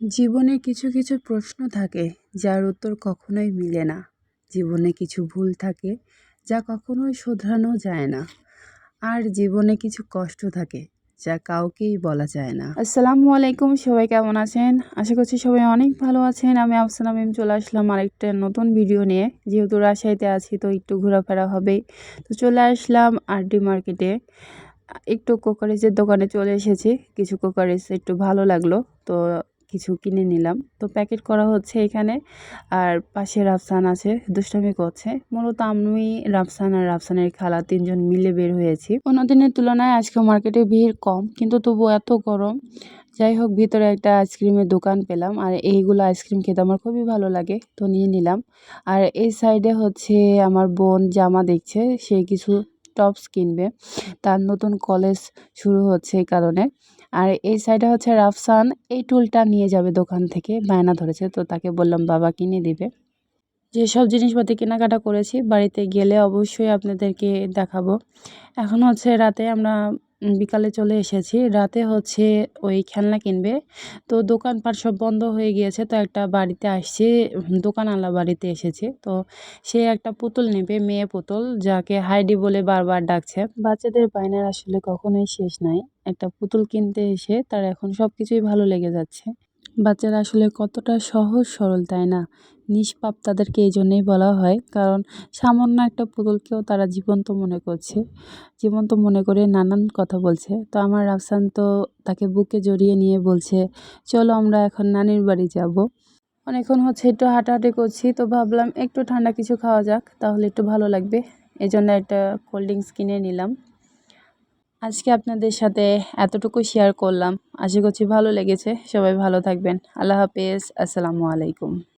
জীবনে কিছু কিছু প্রশ্ন থাকে যার উত্তর কখনোই মিলে না। জীবনে কিছু ভুল থাকে যা কখনোই শোধরানো যায় না। আর জীবনে কিছু কষ্ট থাকে যা কাউকেই বলা যায় না। আসসালামু আলাইকুম, সবাই কেমন আছেন? আশা করছি সবাই অনেক ভালো আছেন। আমি আফসানা মিম চলে আসলাম আরেকটা নতুন ভিডিও নিয়ে। যেহেতু রাজশাহীতে আছি তো একটু ঘোরাফেরা হবেই, তো চলে আসলাম আরডি মার্কেটে। একটু কোকারিজের দোকানে চলে এসেছি। কিছু কোকারিজ একটু ভালো লাগলো তো কিছু কিনে নিলাম। তো প্যাকেট করা হচ্ছে এখানে। আর পাশে রাফসান আছে, দুষ্টামি করছে। মূলত আমি, রাফসান আর রাফসানের খালা তিনজন মিলে বের হয়েছি। অন্য দিনের তুলনায় আজকে মার্কেটে ভিড় কম, কিন্তু তবুও এত গরম। যাই হোক, ভিতরে একটা আইসক্রিমের দোকান পেলাম, আর এইগুলো আইসক্রিম খেতে আমার খুবই ভালো লাগে, তো নিয়ে নিলাম। আর এই সাইডে হচ্ছে আমার বোন জামা দেখছে, সে কিছু টপস কিনবে, তার নতুন কলেজ শুরু হচ্ছে এই কারণে। আর এই সাইডে হচ্ছে রাফসান এই টুলটা নিয়ে যাবে দোকান থেকে, বায়না ধরেছে, তো তাকে বললাম বাবা কিনে দিবে। যেসব জিনিসপাতি কেনাকাটা করেছি বাড়িতে গেলে অবশ্যই আপনাদেরকে দেখাবো। এখন হচ্ছে রাতে আমরা বিকালে চলে এসেছি। রাতে হচ্ছে ওই খেলনা কিনবে, তো দোকানপাট সব বন্ধ হয়ে গিয়েছে, তো একটা বাড়িতে আসছি, দোকানওয়ালা বাড়িতে এসেছি। তো সে একটা পুতুল নেবে, মেয়ে পুতুল, যাকে হাইডি বলে বারবার ডাকছে। বাচ্চাদের বায়নার আসলে কখনোই শেষ নাই। একটা পুতুল কিনতে এসে তার এখন সব কিছুই ভালো লেগে যাচ্ছে। বাচ্চারা আসলে কতটা সহজ সরল, তাই না? নিষ্পাপ তাদেরকে এই জন্যই বলা হয়, কারণ সামান্য একটা পুতুলকেও তারা জীবন্ত মনে করছে, জীবন্ত মনে করে নানান কথা বলছে। তো আমার রাফসান তো তাকে বুকে জড়িয়ে নিয়ে বলছে, চলো আমরা এখন নানির বাড়ি যাব। অনেকক্ষণ হচ্ছে একটু হাঁটাহাঁটি করছি, তো ভাবলাম একটু ঠান্ডা কিছু খাওয়া যাক, তাহলে একটু ভালো লাগবে। এই জন্য একটা কোল্ড ড্রিঙ্কস কিনে নিলাম। আজকে আপনাদের সাথে এতটুকু শেয়ার করলাম। আশা করছি ভালো লেগেছে। সবাই ভালো থাকবেন। আল্লাহ হাফেজ। আসসালামু আলাইকুম।